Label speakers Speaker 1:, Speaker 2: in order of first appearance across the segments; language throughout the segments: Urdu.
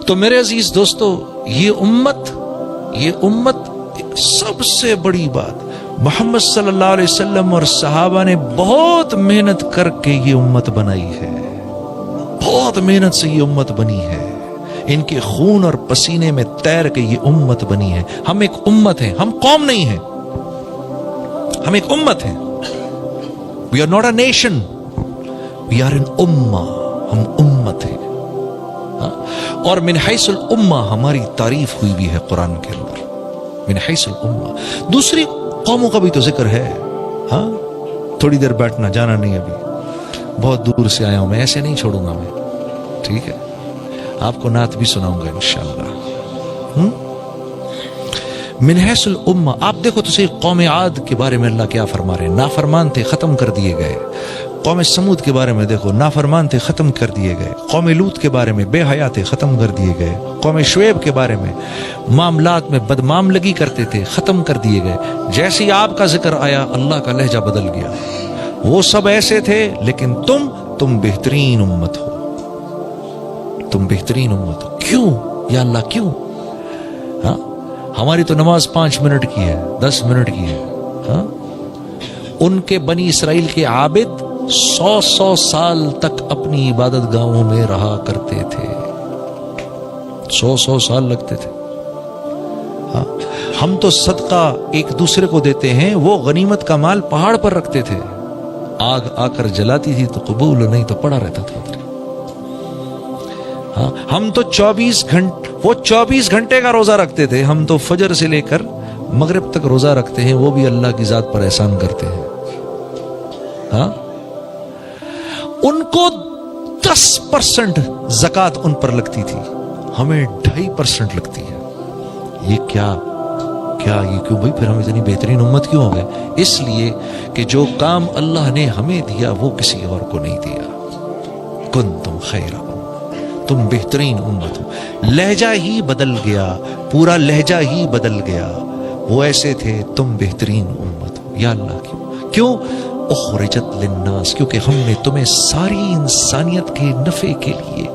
Speaker 1: تو میرے عزیز دوستو، یہ امت سب سے بڑی بات، محمد صلی اللہ علیہ وسلم اور صحابہ نے بہت محنت کر کے یہ امت بنائی ہے، بہت محنت سے یہ امت بنی ہے، ان کے خون اور پسینے میں تیر کے یہ امت بنی ہے۔ ہم ایک امت ہیں، ہم قوم نہیں ہیں، ہم ایک امت ہیں۔ We are not a nation, we are an ummah، ہم امت ہیں۔ اور من حیث الامہ ہماری تعریف ہوئی بھی ہے قرآن کے اندر، من حیث الامہ۔ دوسری قوموں کا بھی تو ذکر ہے، ہاں تھوڑی دیر بیٹھنا، جانا نہیں، ابھی بہت دور سے آیا ہوں میں، ایسے نہیں چھوڑوں گا میں، ٹھیک ہے؟ آپ کو نعت بھی سناؤں گا انشاءاللہ۔ من حیث الامہ، آپ دیکھو تو صحیح، قوم عاد کے بارے میں اللہ کیا فرما رہے ہیں، نافرمان تھے، ختم کر دیے گئے۔ قوم سمود کے بارے میں دیکھو، نافرمان تھے، ختم کر دیے گئے۔ قوم لوط کے بارے میں بے حیا تھے، ختم کر دیے گئے۔ قوم شعیب کے بارے میں معاملات میں بدمعاملگی کرتے تھے، ختم کر دیے گئے۔ جیسے ہی آپ کا ذکر آیا، اللہ کا لہجہ بدل گیا۔ وہ سب ایسے تھے، لیکن تم بہترین امت ہو، تم بہترین امت ہو۔ کیوں یا اللہ کیوں؟ ہاں ہماری تو نماز 5 منٹ کی ہے، 10 منٹ کی ہے، ہاں ان کے بنی اسرائیل کے عابد 100 سال تک اپنی عبادت گاہوں میں رہا کرتے تھے، 100 سال لگتے تھے۔ ہاں ہم تو صدقہ ایک دوسرے کو دیتے ہیں، وہ غنیمت کا مال پہاڑ پر رکھتے تھے، آگ آ کر جلاتی تھی تو قبول، نہیں تو پڑا رہتا تھا۔ ہاں ہم تو 24 گھنٹے کا روزہ رکھتے تھے، ہم تو فجر سے لے کر مغرب تک روزہ رکھتے ہیں، وہ بھی اللہ کی ذات پر احسان کرتے ہیں۔ ہاں ان کو 10% زکوٰۃ ان پر لگتی تھی، ہمیں 2.5% لگتی ہے۔ یہ کیا یہ کیوں بھائی؟ پھر ہم اتنی بہترین امت کیوں ہو گئے؟ اس لیے کہ جو کام اللہ نے ہمیں دیا وہ کسی اور کو نہیں دیا۔ کنتم خیر امہ، تم بہترین امت ہو۔ لہجہ ہی بدل گیا، پورا لہجہ ہی بدل گیا۔ وہ ایسے تھے، تم بہترین امت ہو۔ یا اللہ کیوں؟ اخرجت للناس، کیونکہ ہم نے تمہیں ساری انسانیت کے نفع کے لیے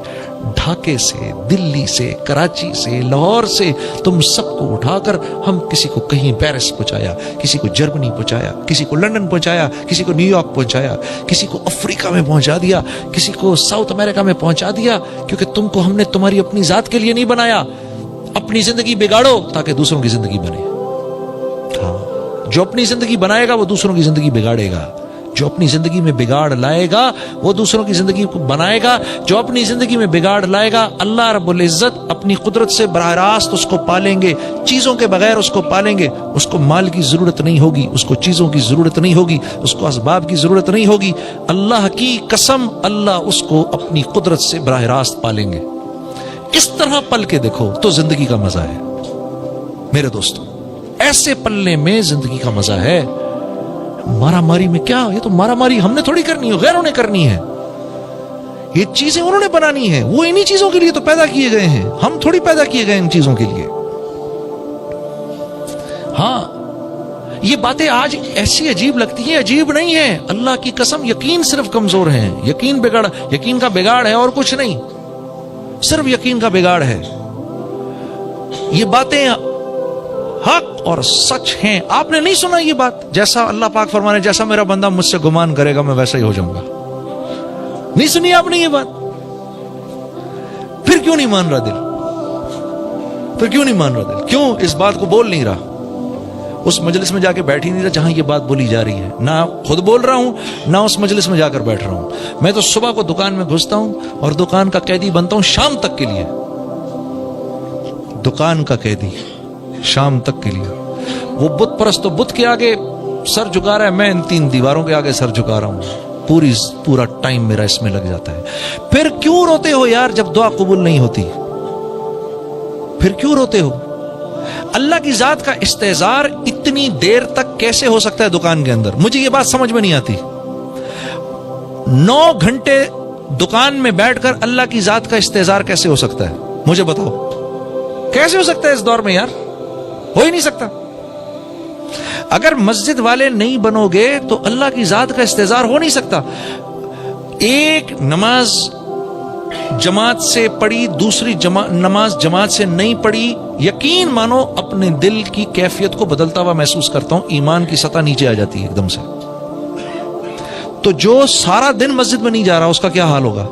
Speaker 1: ڈھاکے سے، دلی سے، کراچی سے، لاہور سے تم سب کو اٹھا کر ہم کسی کو کہیں پیرس پہنچایا، کسی کو جرمنی پہنچایا، کسی کو لندن پہنچایا، کسی کو نیو یارک پہنچایا، کسی کو افریقہ میں پہنچا دیا، کسی کو ساؤتھ امریکہ میں پہنچا دیا، کیونکہ تم کو ہم نے تمہاری اپنی ذات کے لیے نہیں بنایا۔ اپنی زندگی بگاڑو تاکہ دوسروں کی زندگی بنے۔ ہاں جو اپنی زندگی بنائے گا وہ دوسروں کی زندگی بگاڑے گا، جو اپنی زندگی میں بگاڑ لائے گا وہ دوسروں کی زندگی کو بنائے گا۔ جو اپنی زندگی میں بگاڑ لائے گا، اللہ رب العزت اپنی قدرت سے براہ راست اس کو پالیں گے، چیزوں کے بغیر اس کو پالیں گے۔ اس کو مال کی ضرورت نہیں ہوگی، اس کو چیزوں کی ضرورت نہیں ہوگی، اس کو اسباب کی ضرورت نہیں ہوگی۔ اللہ کی قسم، اللہ اس کو اپنی قدرت سے براہ راست پالیں گے۔ اس طرح پل کے دیکھو تو زندگی کا مزہ ہے میرے دوستوں، ایسے پلنے میں زندگی کا مزہ ہے۔ مارا ماری میں کیا؟ یہ تو مارا ماری ہم نے تھوڑی کرنی ہے، غیروں نے کرنی ہے۔ یہ چیزیں انہوں نے بنانی ہے، وہ انہی چیزوں کے لیے تو پیدا کیے گئے ہیں، ہم تھوڑی پیدا کیے گئے ان چیزوں کے لیے۔ ہاں یہ باتیں آج ایسی عجیب لگتی ہیں، عجیب نہیں ہیں، اللہ کی قسم یقین صرف کمزور ہیں، یقین کا بگاڑ ہے اور کچھ نہیں، صرف یقین کا بگاڑ ہے۔ یہ باتیں حق اور سچ ہیں۔ آپ نے نہیں سنا یہ بات؟ جیسا اللہ پاک فرمانے، جیسا میرا بندہ مجھ سے گمان کرے گا میں ویسا ہی ہو جاؤں گا۔ نہیں سنی آپ نے یہ بات؟ پھر کیوں نہیں مان رہا دل؟ کیوں اس بات کو بول نہیں رہا؟ اس مجلس میں جا کے بیٹھ ہی نہیں رہا جہاں یہ بات بولی جا رہی ہے، نہ خود بول رہا ہوں نہ اس مجلس میں جا کر بیٹھ رہا ہوں۔ میں تو صبح کو دکان میں گھستا ہوں اور دکان کا قیدی بنتا ہوں شام تک کے لیے، دکان کا قیدی شام تک کے لیے۔ وہ بت پرست تو بت کے آگے سر جھکا رہا ہے، میں ان 3 دیواروں کے آگے سر جھکا رہا ہوں، پورا ٹائم میرا اس میں لگ جاتا ہے۔ پھر کیوں روتے ہو یار جب دعا قبول نہیں ہوتی؟ پھر کیوں روتے ہو؟ اللہ کی ذات کا استحضار اتنی دیر تک کیسے ہو سکتا ہے دکان کے اندر؟ مجھے یہ بات سمجھ میں نہیں آتی۔ 9 گھنٹے دکان میں بیٹھ کر اللہ کی ذات کا استحضار کیسے ہو سکتا ہے؟ مجھے بتاؤ کیسے ہو سکتا ہے اس دور میں یار؟ ہو ہی نہیں سکتا۔ اگر مسجد والے نہیں بنو گے تو اللہ کی ذات کا استحضار ہو نہیں سکتا۔ ایک نماز جماعت سے پڑھی، دوسری نماز جماعت سے نہیں پڑھی، یقین مانو اپنے دل کی کیفیت کو بدلتا ہوا محسوس کرتا ہوں، ایمان کی سطح نیچے آ جاتی ہے ایک دم سے. تو جو سارا دن مسجد میں نہیں جا رہا اس کا کیا حال ہوگا؟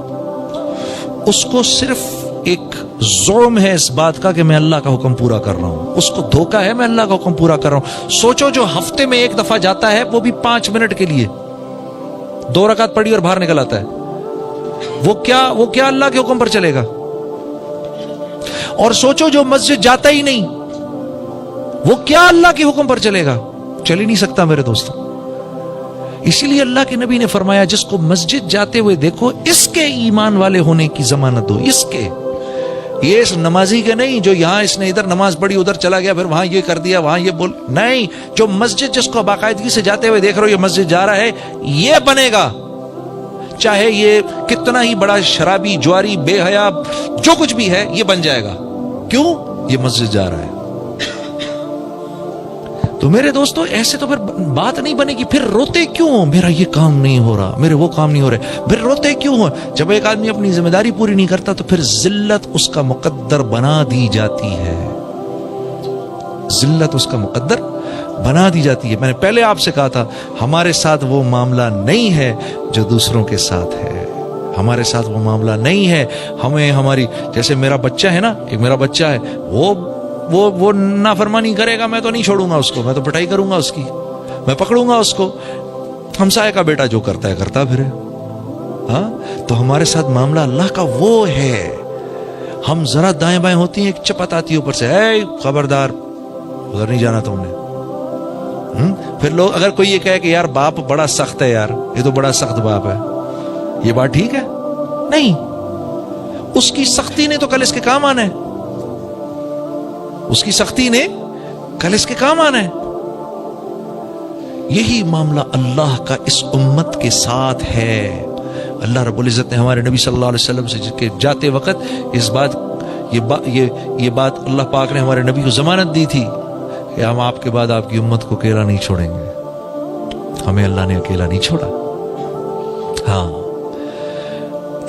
Speaker 1: اس کو صرف ایک ظلم ہے اس بات کا کہ میں اللہ کا حکم پورا کر رہا ہوں، اس کو دھوکہ ہے میں اللہ کا حکم پورا کر رہا ہوں. سوچو جو ہفتے میں ایک دفعہ جاتا ہے وہ بھی 5 منٹ کے لیے 2 رکعت پڑھی اور باہر نکل آتا ہے، وہ کیا اللہ کے حکم پر چلے گا؟ اور سوچو جو مسجد جاتا ہی نہیں وہ کیا اللہ کے حکم پر چلے گا؟ چل ہی نہیں سکتا میرے دوستو. اسی لیے اللہ کے نبی نے فرمایا جس کو مسجد جاتے ہوئے دیکھو اس کے ایمان والے ہونے کی ضمانت دو. اس کے، یہ اس نمازی کے نہیں جو یہاں اس نے ادھر نماز پڑھی ادھر چلا گیا پھر وہاں یہ کر دیا وہاں یہ بول، نہیں، جو مسجد جس کو باقاعدگی سے جاتے ہوئے دیکھ رہے ہو یہ مسجد جا رہا ہے، یہ بنے گا. چاہے یہ کتنا ہی بڑا شرابی، جواری، بے حیا، جو کچھ بھی ہے یہ بن جائے گا. کیوں؟ یہ مسجد جا رہا ہے. تو میرے دوستو ایسے تو پھر بات نہیں بنے گی. پھر روتے کیوں؟ میرا یہ کام نہیں ہو رہا، میرے وہ کام نہیں ہو رہے. پھر روتے کیوں ہو؟ جب ایک آدمی اپنی ذمہ داری پوری نہیں کرتا تو پھر ذلت اس کا مقدر بنا دی جاتی ہے. ذلت اس کا مقدر بنا دی جاتی ہے. میں نے پہلے آپ سے کہا تھا ہمارے ساتھ وہ معاملہ نہیں ہے جو دوسروں کے ساتھ ہے. ہمارے ساتھ وہ معاملہ نہیں ہے. ہمیں ہماری، جیسے میرا بچہ ہے نا، ایک میرا بچہ ہے، وہ نافرمانی کرے گا میں تو نہیں چھوڑوں گا اس کو، میں تو پٹائی کروں گا اس کی، میں پکڑوں گا اس کو. ہمسائے کا بیٹا جو کرتا ہے کرتا پھرے. ہاں تو ہمارے ساتھ معاملہ اللہ کا وہ ہے. ہم ذرا دائیں بائیں ہوتی ہیں ایک چپت آتی ہے اوپر سے، اے خبردار ادھر نہیں جانا تم نے. پھر لوگ اگر کوئی یہ کہے کہ یار باپ بڑا سخت ہے، یار یہ تو بڑا سخت باپ ہے، یہ بات ٹھیک ہے؟ نہیں، اس کی سختی نے تو کل اس کے کام آنا ہے. اس کی سختی نے کل اس کے کام آنا ہے. یہی معاملہ اللہ کا اس امت کے ساتھ ہے. اللہ رب العزت نے ہمارے نبی صلی اللہ علیہ وسلم سے جاتے وقت اس بات یہ بات اللہ پاک نے ہمارے نبی کو ضمانت دی تھی کہ ہم آپ کے بعد آپ کی امت کو اکیلا نہیں چھوڑیں گے. ہمیں اللہ نے اکیلا نہیں چھوڑا. ہاں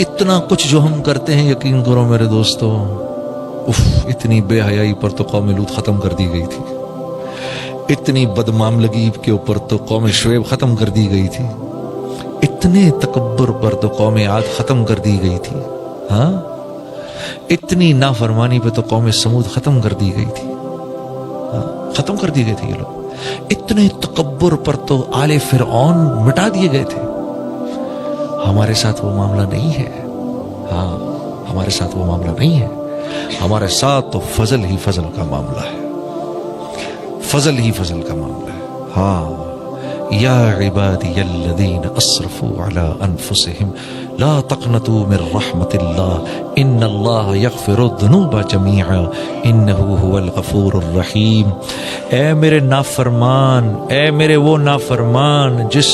Speaker 1: اتنا کچھ جو ہم کرتے ہیں یقین کرو میرے دوستو، اتنی بے حیائی پر تو قوم لوط ختم کر دی گئی تھی، اتنی بدمعاملگی کے اوپر تو قوم شعیب ختم کر دی گئی تھی، اتنے تکبر پر تو قوم عاد ختم کر دی گئی تھی. ہاں اتنی نافرمانی پہ تو قوم سمود ختم کر دی گئی تھی. ختم کر دی گئی تھی یہ لوگ. اتنے تکبر پر تو آل فرعون مٹا دیے گئے تھے. ہمارے ساتھ وہ معاملہ نہیں ہے. ہاں ہمارے ساتھ وہ معاملہ نہیں ہے. ہمارے ساتھ تو فضل ہی فضل کا معاملہ ہے. فضل ہی فضل کا معاملہ ہے. ہاں یا عبادی الذین اسرفوا علی انفسہم لا تقنطوا من رحمت اللہ ان اللہ یغفر الذنوب جمیعا انہ هو الغفور الرحیم. اے میرے نافرمان، اے میرے وہ نافرمان جس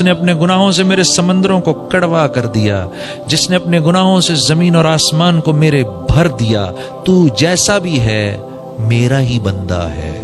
Speaker 1: نے اپنے گناہوں سے میرے سمندروں کو کڑوا کر دیا، جس نے اپنے گناہوں سے زمین اور آسمان کو میرے بھر دیا. تو جیسا بھی ہے میرا ہی بندہ ہے.